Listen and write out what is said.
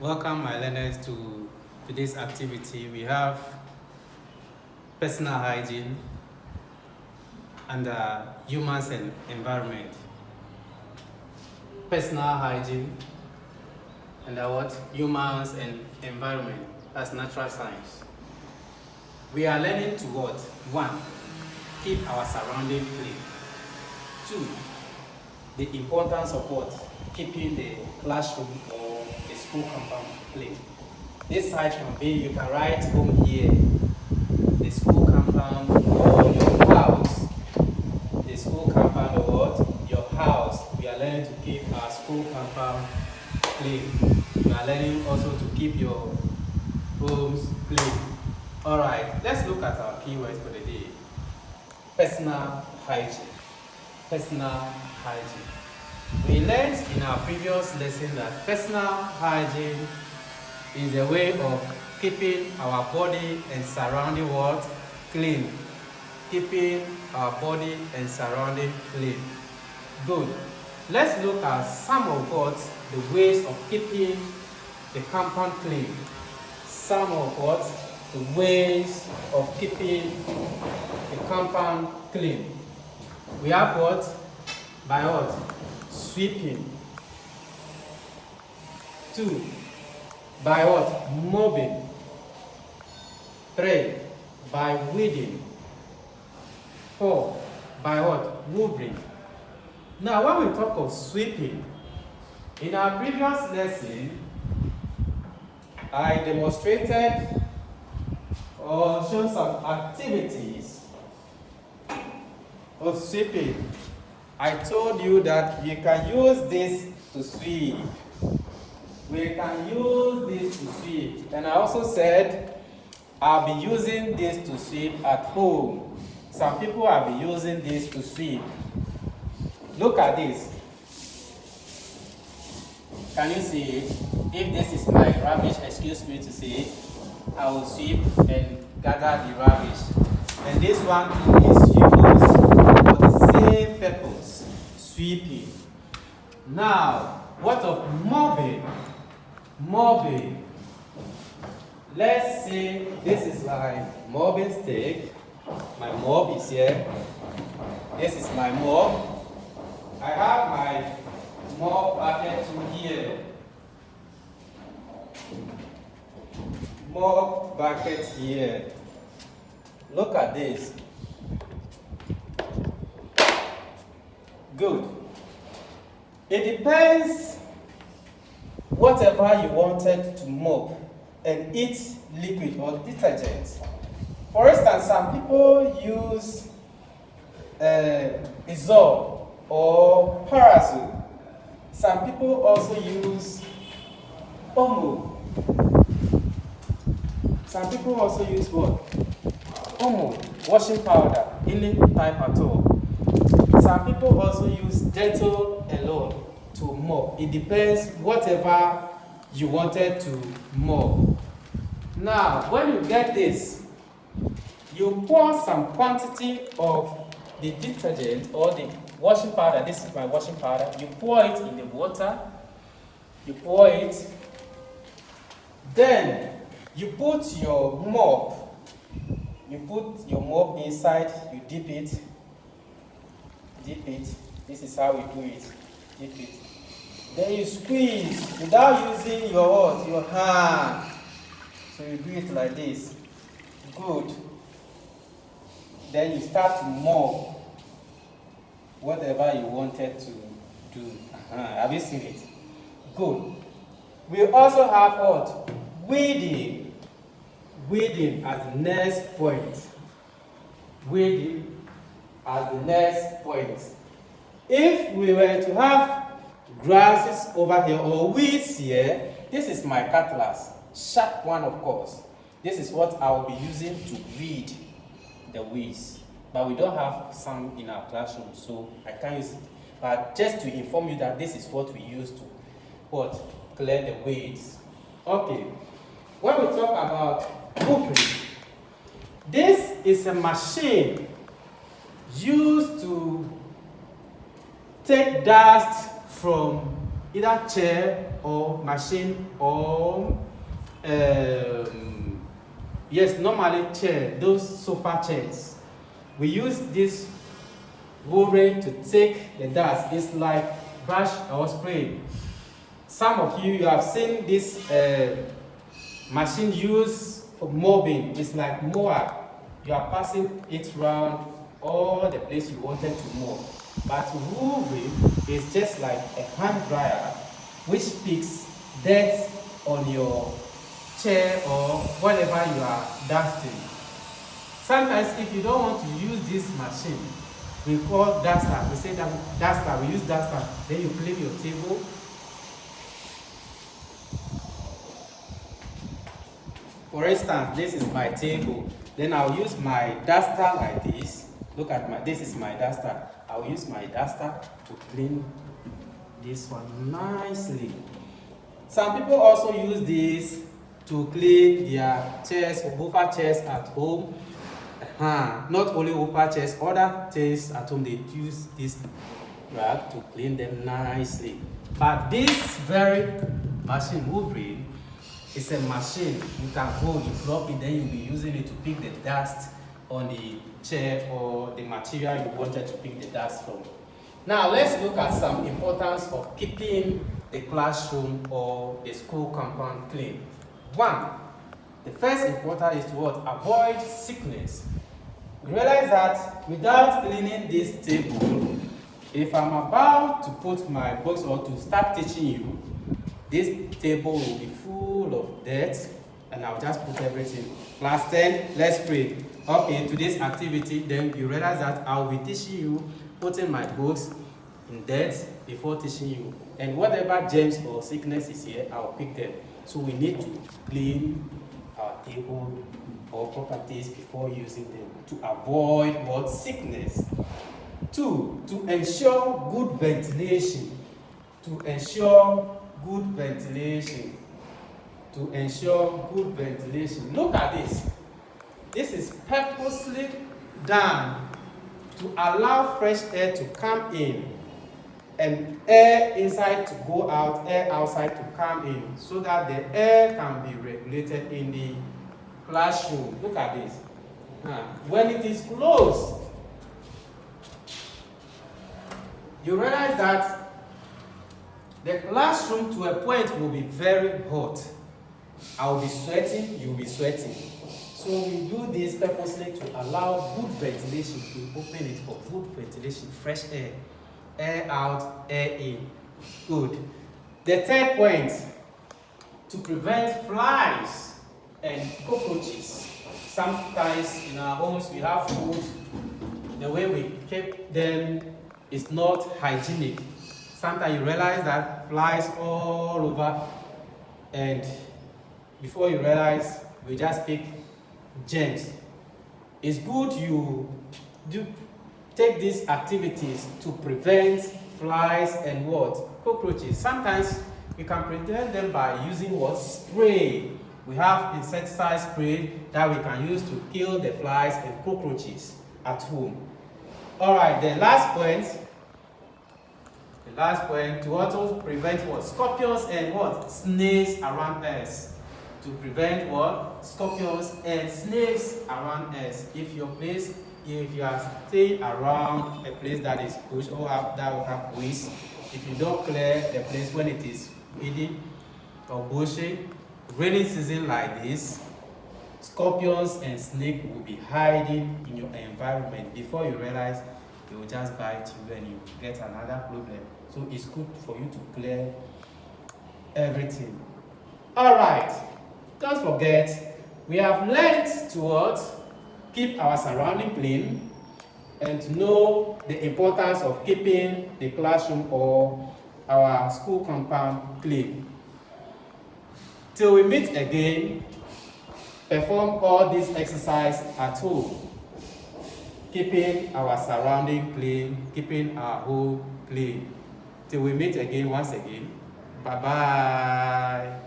Welcome, my learners, to today's activity. We have personal hygiene and humans and environment. Personal hygiene and what? Humans and environment. That's natural science. We are learning to what? 1. Keep our surrounding clean. 2. The importance of what? Keeping the classroom or the school compound clean. This side can be, you can write home here, the school compound or your house. The school compound or what? Your house. We are learning to keep our school compound clean. We are learning also to keep your homes clean. Alright, let's look at our keywords for the day. Personal hygiene. Personal hygiene. We learned in our previous lesson that personal hygiene is a way of keeping our body and surrounding world clean. Keeping our body and surrounding clean. Good. Let's look at some of what the ways of keeping the compound clean. Some of what the ways of keeping the compound clean. We have what? By what? Sweeping. 2. By what? Mopping. 3. By weeding. 4. By what? Hoovering. Now, when we talk of sweeping, in our previous lesson, I demonstrated or shown some activities of sweeping. I told you that you can use this to sweep. We can use this to sweep. And I also said I'll be using this to sweep at home. Some people will be using this to sweep. Look at this. Can you see it? If this is my rubbish, excuse me to say it, I will sweep and gather the rubbish. And this one too is used for the same purpose, sweeping. Now, what of mopping? Mopping. Let's say this is my mopping stick. My mop is here. This is my mop. I have my mop bucket to here. Mop bucket here. Look at this. Good. It depends whatever you wanted to mop and eat liquid or detergent. For instance, some people use Izol or Parasol. Some people also use Omo. Some people also use what? Omo, washing powder, any type at all. Some people also use Dettol alone to mop. It depends whatever you wanted to mop. Now, when you get this, you pour some quantity of the detergent or the washing powder. This is my washing powder. You pour it in the water. You pour it. Then you put your mop. You put your mop inside. You dip it. Dip it. This is how we do it. Dip it. Then you squeeze without using your what? Your hand. So you do it like this. Good. Then you start to mop whatever you wanted to do. Have you seen it? Good. We also have what? Weeding. Weeding as the next point. Weeding as the next point. If we were to have grasses over here or weeds here, this is my cutlass. Sharp one, of course. This is what I will be using to weed the weeds. But we don't have some in our classroom, so I can't use it. But just to inform you that this is what we use to what? Clear the weeds. Okay. When we talk about hoovering, this is a machine used to take dust from either chair or machine or yes, normally chair, those sofa chairs. We use this woolray to take the dust. It's like brush or spray. Some of you have seen this machine used for mopping. It's like mower. You are passing it around all the place you wanted to mop. But woolray is just like a hand dryer which picks dirt on your chair or whatever you are dusting. Sometimes if you don't want to use this machine, we call duster. We say that duster, we use duster. Then you clean your table. For instance, this is my table. Then I'll use my duster like this. Look at this is my duster. I'll use my duster to clean this one nicely. Some people also use this to clean their chairs or sofa chairs at home. Not only sofa chairs, other things at home, they use this rag to clean them nicely. But this very machine, woolray, is a machine. You can go, you drop it, then you'll be using it to pick the dust on the chair or the material you wanted to pick the dust from. Now let's look at some importance of keeping the classroom or the school compound clean. One, the first important is to what? Avoid sickness. You realize that without cleaning this table, if I'm about to put my books or to start teaching you, this table will be full of dirt and I'll just put everything. Class 10, let's pray. Okay, today's activity, then you realize that I'll be teaching you, putting my books in dirt before teaching you. And whatever germs or sickness is here, I'll pick them. So we need to clean our table or properties before using them to avoid what? Sickness. Two, to ensure good ventilation. To ensure good ventilation. To ensure good ventilation. Look at this. This is purposely done to allow fresh air to come in and air inside to go out, air outside to come in, so that the air can be regulated in the classroom. Look at this. When it is closed, you realize that the classroom to a point will be very hot. I will be sweating, you will be sweating. So we do this purposely to allow good ventilation. We open it for good ventilation, fresh air. Air out, air in. Good. The third point, to prevent flies and cockroaches. Sometimes in our homes we have food, the way we keep them is not hygienic. Sometimes you realize that flies all over, and before you realize, we just pick germs. It's good you do take these activities to prevent flies and what? Cockroaches. Sometimes we can prevent them by using what? Spray. We have insecticide spray that we can use to kill the flies and cockroaches at home. Alright, the last point to also prevent what? Scorpions and what? Snakes around us. To prevent what? Scorpions and snakes around us. If you are staying around a place that is bush or that will have weeds, if you don't clear the place when it is weedy or bushy, rainy season like this, scorpions and snakes will be hiding in your environment. Before you realize, they will just bite you and you get another problem. So it's good for you to clear everything. Alright, don't forget, we have learned to what? Keep our surrounding clean and to know the importance of keeping the classroom or our school compound clean. Till we meet again, perform all these exercises at home. Keeping our surrounding clean, keeping our home clean. Till we meet again once again. Bye-bye.